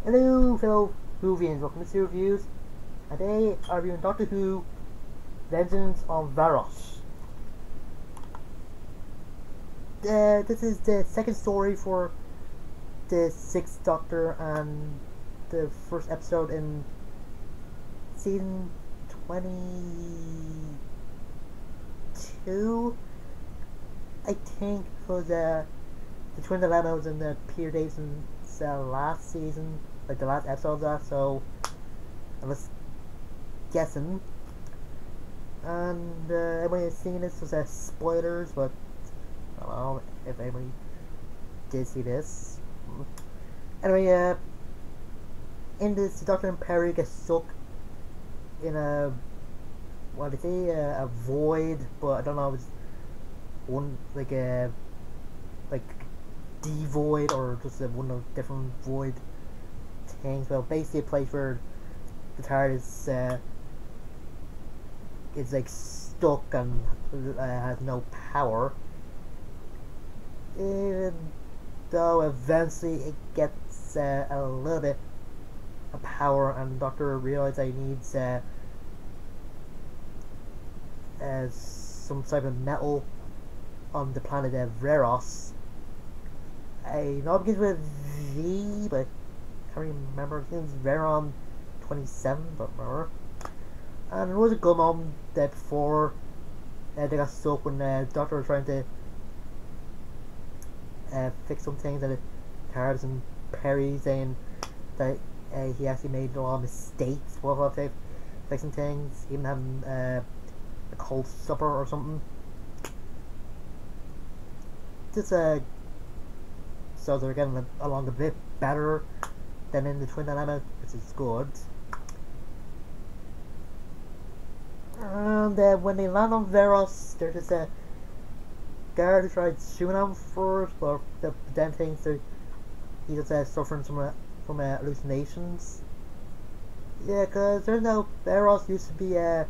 Hello, fellow Whovians. Welcome to Reviews. Today, I'm reviewing Doctor Who: Vengeance on Varos. This is the second story for the Sixth Doctor and the first episode in season 22. I think because the twin dilemma was in the Peter Davison's last season, like the last episode of that. So I was guessing. And everybody has seen this was spoilers, but I don't know if anybody did see this. Anyway, in this, Doctor and Perry get stuck in a what they say a void, but I don't know if it's one like a like devoid or just one of different void things. Well, basically a place where the TARDIS is like stuck and has no power. Even though eventually it gets a little bit of power, and the Doctor realizes that he needs some type of metal on the planet Varos. I know it begins with V, but I can't remember. It begins Veron 27, but remember. And there was a good moment there before they got stuck when the Doctor was trying to fix some things, and Cards and Perry saying that he actually made a lot of mistakes while fixing things, even having a cold supper or something. Just so they're getting along a bit better than in the twin dilemma, which is good. And when they land on Varos, there's just a guard who tried shooting him first, but then thinks that he's just suffering from hallucinations. Yeah, because turns out Varos used to be a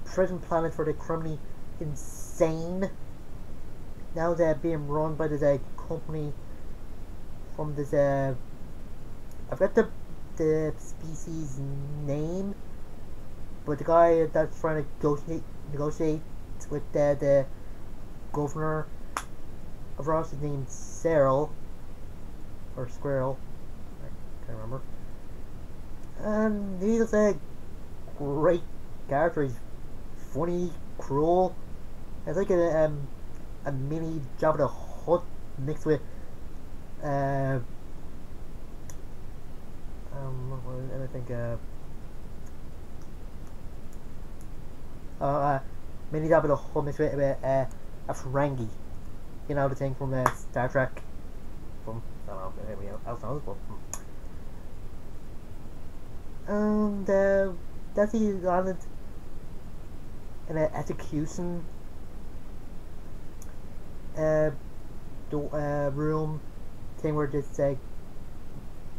prison planet for the criminally insane. Now they're being run by this company from this I forgot the species name, but the guy that's trying to negotiate with the governor of Ross is named Cyril or Squirrel, I can't remember. And he's a great character. He's funny, cruel. It's like a mini Jabba the Hutt mixed with I think mini Jabba the Hutt mixed with a Ferengi, you know, the thing from Star Trek. From I don't know if anybody else knows, but and that's he landed in an execution room thing where this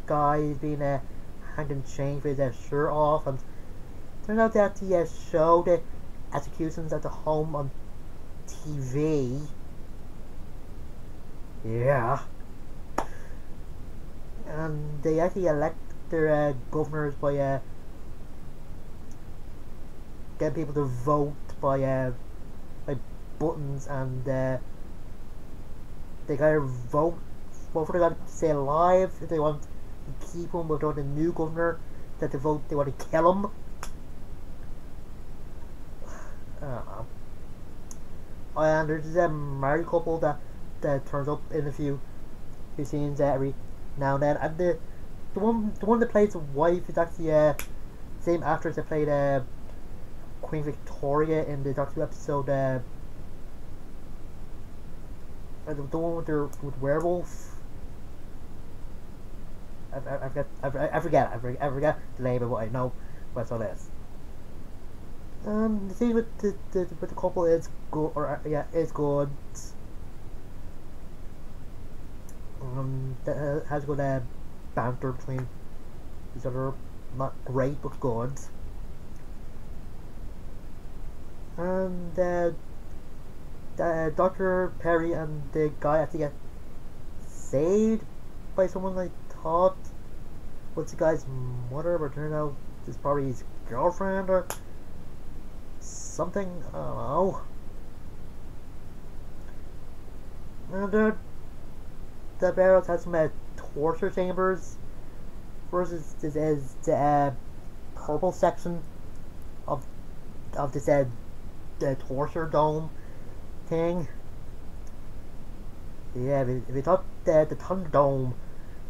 guy is being hanged and chained with his shirt off, and turns out that he showed the executions at the home on TV. Yeah. And they actually elect their governors by getting people to vote by buttons, and they gotta vote. Both of them gotta stay alive if they want to keep him without the new governor. That they vote they want to kill him. I don't know. And there's a married couple that turns up in a few scenes every now and then. And the one that plays the wife is actually same actress that played Queen Victoria in the Doctor Who episode the one with werewolf. I forget the name of what I know, but so this. The scene with the couple is good, or is good. That has good banter between each other. Not great, but good. And Dr. Perry and the guy actually get saved by someone I thought. was the guy's mother, but turned out it's probably his girlfriend or something. I don't know. And the Varos has some torture chambers. Versus this is the purple section of this the torture dome thing. Yeah, if you thought the Thunderdome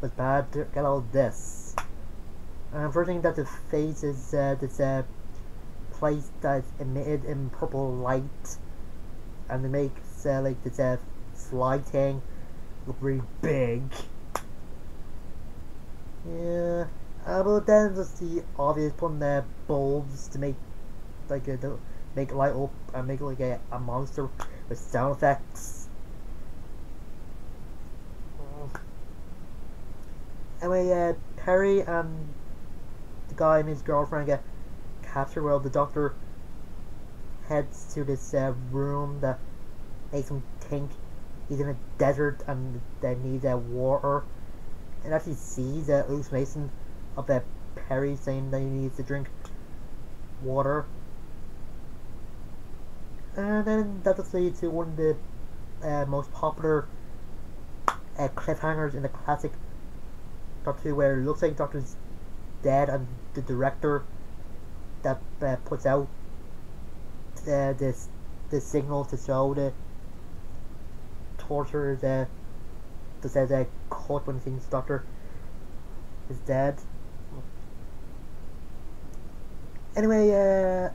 was bad, get all this. First thing that the face is this place that's emitted in purple light, and it makes like this fly thing look really big. Yeah, but then just the obvious putting bulbs to make like to make light up and make like a monster with sound effects. Anyway, Perry and the guy and his girlfriend get captured while the doctor heads to this room that makes him think he's in a desert and they need water. And actually sees a hallucination of Perry saying that he needs to drink water. And then that just leads to one of the most popular cliffhangers in the classic Doctor Who, where it looks like Doctor's dead and the director that puts out the signal to show the torturers that says cut when he thinks Doctor is dead. Anyway,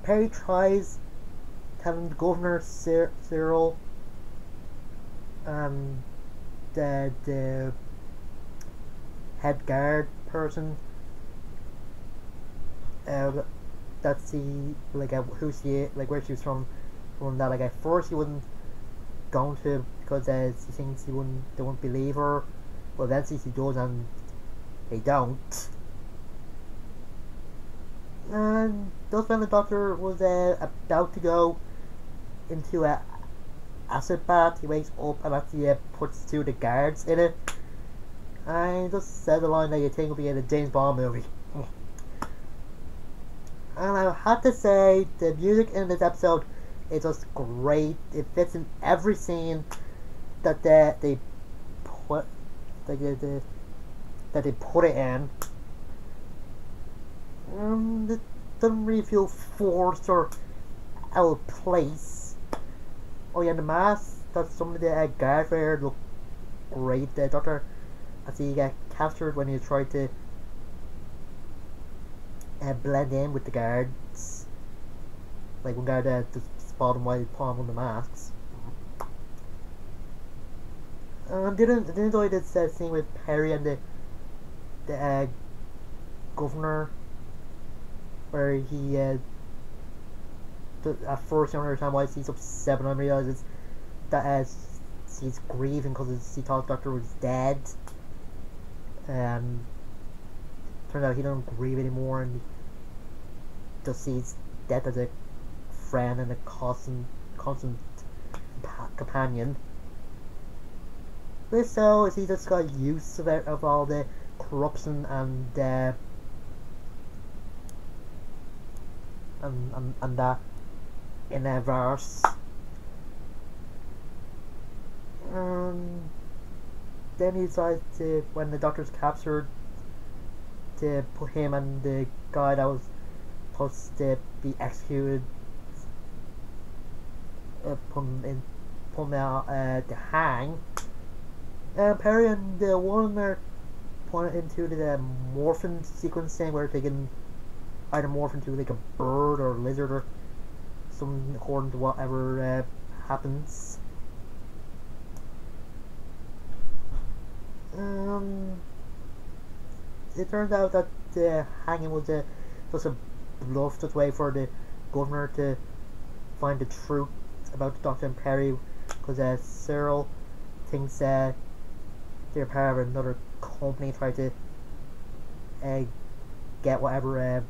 Perry tries telling the Governor Cyril and the head guard person that's who she is, like where she was from that like at first he wasn't going to because she thinks they wouldn't believe her, but eventually she does and they don't. And just when the doctor was about to go into a acid bath, he wakes up and actually puts two of the guards in it. And he just says a line that you think will be in a James Bond movie. And I have to say, the music in this episode is just great. It fits in every scene that they put that they put it in. It doesn't really feel forced or out of place. Oh yeah, the mask that some of the guards wear look great. The doctor, as he got captured when he tried to blend in with the guards. Like one guard just spotted him while he put on the masks. Didn't enjoy this scene with Perry and the governor, where he at first you don't understand why he's upset, but then realizes that he's grieving because he thought the doctor was dead. Turns out he doesn't grieve anymore, and he just sees death as a friend and a constant companion. But so he just got used of it, of all the corruption and that in Varos. Then he decides to, when the doctor's captured, to put him and the guy that was supposed to be executed, put him out to hang. Perry and the woman are put into the morphin sequence thing, where they can either morph into like a bird or lizard or something according to whatever happens. It turns out that the hanging was just a bluff, just way for the governor to find the truth about Dr. and Perry, because Cyril thinks they're part of another company, try to get whatever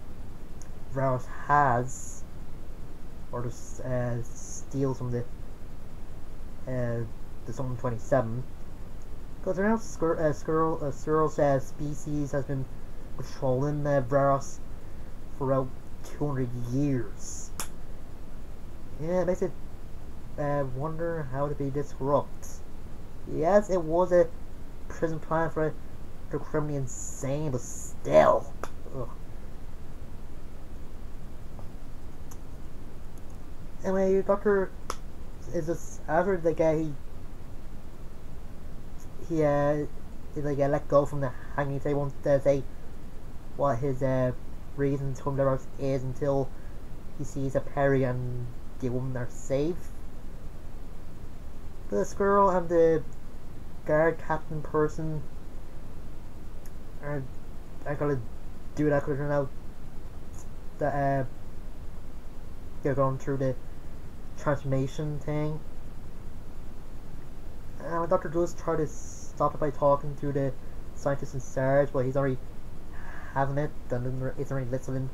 Varos has, or just steal from the 27. Because now Squirrel's species has been patrolling Varos for about 200 years. Yeah, it makes it wonder how to be this corrupt. Yes, it was a prison plan for the criminally insane, but still. Ugh. Anyway, Doctor is just after the guy he let go from the hanging table and say what his reason to come there is until he sees a Perry and the woman are safe. The squirrel and the guard captain person are gonna do that because now that they're going through the transformation thing. And Doctor does try to stop it by talking to the scientist in charge, but he's already having it and isn't already listening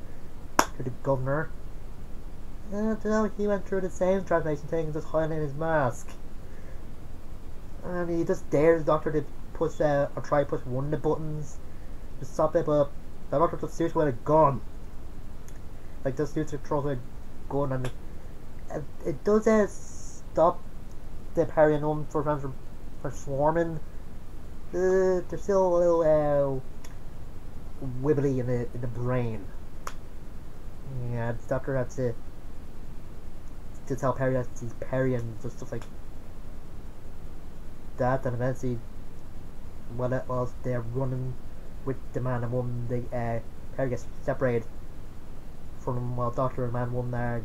to the governor. And he went through the same transformation thing and just hiding in his mask. And he just dares the Doctor to push or try to push one of the buttons to stop it, but the Doctor just shoots with a gun. Like just shoots it throws a gun, and it does stop the Perry and woman from transforming. They're still a little wibbly in the brain. Yeah, the Doctor had to tell Perry that he's Perry and just stuff like that, and eventually while they're running with the man and woman, Perry gets separated from them while Doctor and man and woman are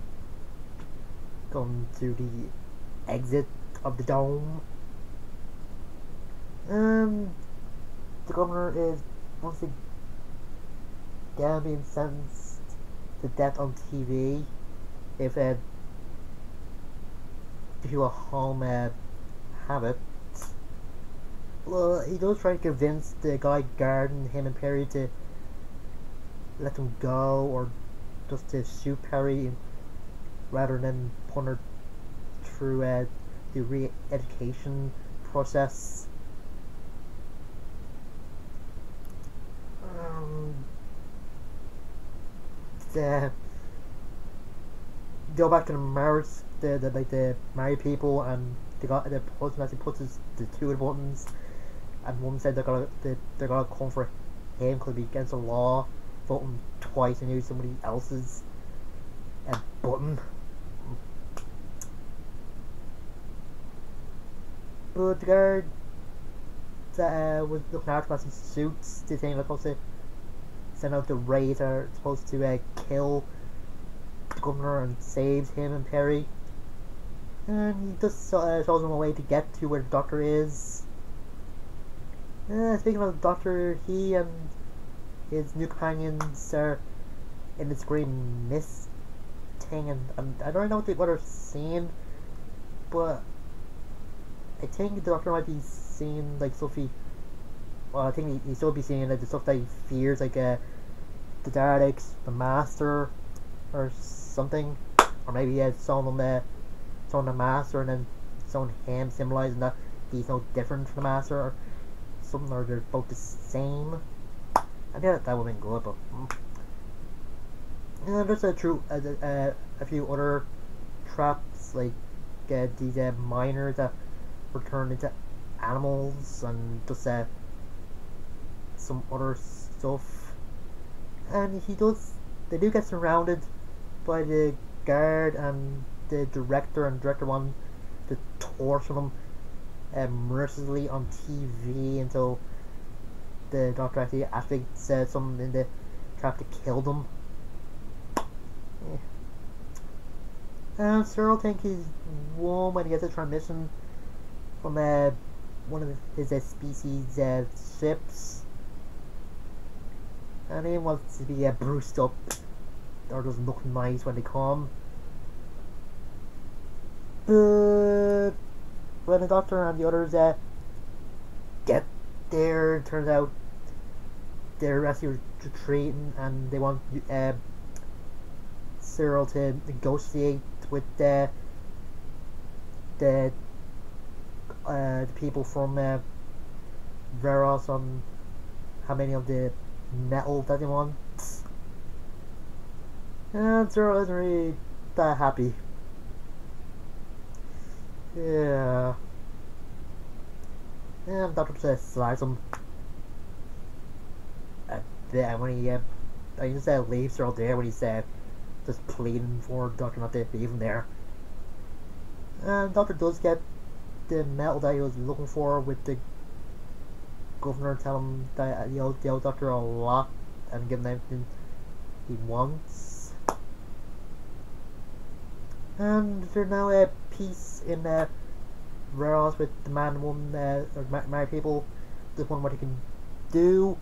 going to the exit of the dome. The governor is once again being sentenced to death on TV if people at home have it. Well, he does try to convince the guy guarding him and Perry to let them go, or just to shoot Perry rather than put her through the re-education process. Go back to the marriage, the married people, and the person actually puts the two of the buttons, and one said they're gonna come for him because it'd be against the law voting twice and use somebody else's button. But the guard that was looking after us in suits, the thing they're supposed to send out the raids are supposed to kill the governor and saves him and Perry. And he just shows them a way to get to where the Doctor is. Speaking of the Doctor, he and his new companions are in this great mist thing, and I don't know what they're seeing, but I think the Doctor might be seeing like stuff I think he still be seeing like the stuff that he fears, like the Daleks, the Master, or something, or maybe he has shown the Master and then shown him, symbolizing that he's no different from the Master or something, or they're both the same. I think that would have been good, but there's a few other traps, like these miners that were turned into animals, and just some other stuff. And they do get surrounded by the guard and the director, and director wanted to torture them mercilessly on TV until the Doctor actually said something in the trap to kill them. And Cyril thinks he's won when he gets a transmission from one of his species ships, and he wants to be bruised up or doesn't look nice when they come. But when the Doctor and the others get there, it turns out they're actually retreating, and they want Cyril to negotiate with the people from Varos on how many of the metal that he wants. And Zero isn't really that happy. Yeah. And Dr. just slags him. Then when he I just leaves Zero there when he's just pleading for Doctor not to leave him there. And Doctor does get the metal that he was looking for, with the governor telling him that he owes the Doctor a lot and give him everything he wants. And there's now a peace in Varos with the man and woman, or married people, just wondering what he can do,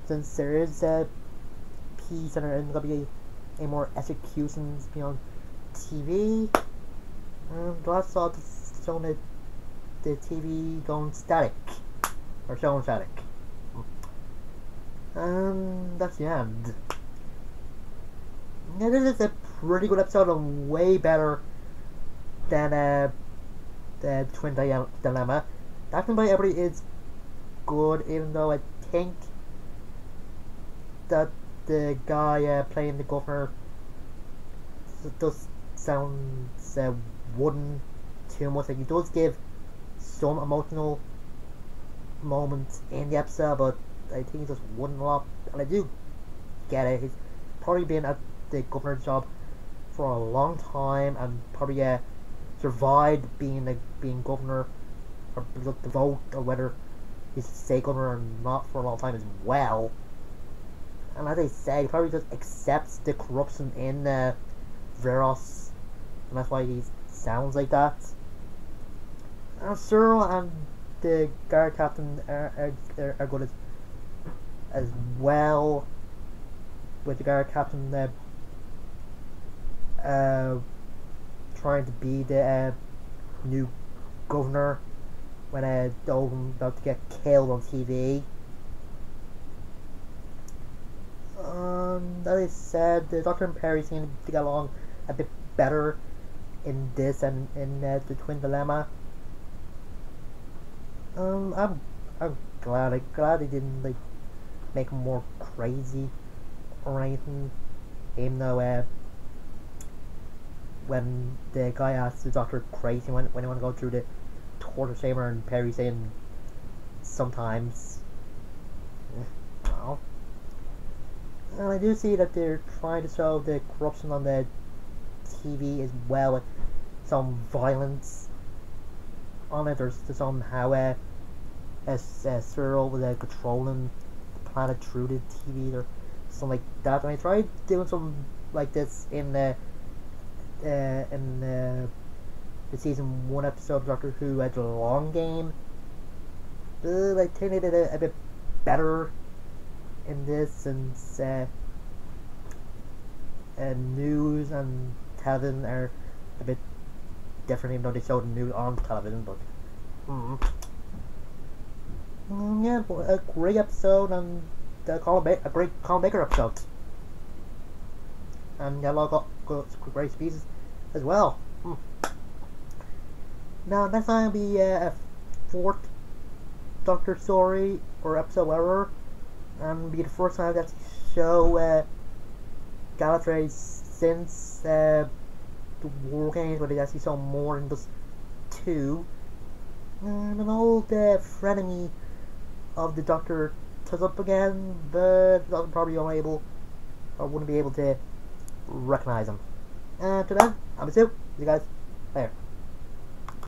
since there is peace and there isn't going to be any more executions beyond TV. And that's all showing the TV going static, or showing static. And that's the end. Yeah, this is a pretty good episode and way better than the Twin Dilemma. Acting by everybody is good, even though I think that the guy playing the governor does sound wooden too much. Like, he does give some emotional moments in the episode, but I think he's just wooden a lot. And I do get it. He's probably been at the governor's job for a long time and probably survived being governor, or the vote, or whether he's stay governor or not, for a long time as well. And as I said, he probably just accepts the corruption in Varos, and that's why he sounds like that. And Cyril and the guard captain are good as well, with the guard captain trying to be the new governor when Dogan about to get killed on TV. As I said, the Doctor and Perry seem to get along a bit better in this and in the Twin Dilemma. I'm glad they didn't like make him more crazy or anything, even though when the guy asks the Doctor crazy when they want to go through the torture chamber, and Perry saying sometimes. Well, and I do see that they're trying to show the corruption on the TV as well, with some violence on it. There's somehow Cyril was controlling the planet through the TV or something like that. And I tried doing something like this in the season 1 episode of Doctor Who, The Long Game. But I think they did a bit better in this, since news and television are a bit different, even though they show the news on television. But yeah, a great episode, and a great Colin Baker episode, and a lot of great speeches as well. Now next time will be a 4th Doctor story or episode, whatever, and be the first time I get to show Gallifrey since the War Games, where they actually saw more than just 2. And an old frenemy of the Doctor turns up again, but the Doctor probably wouldn't be able to recognize him. And to then, I'm Mr.Who. See you guys later.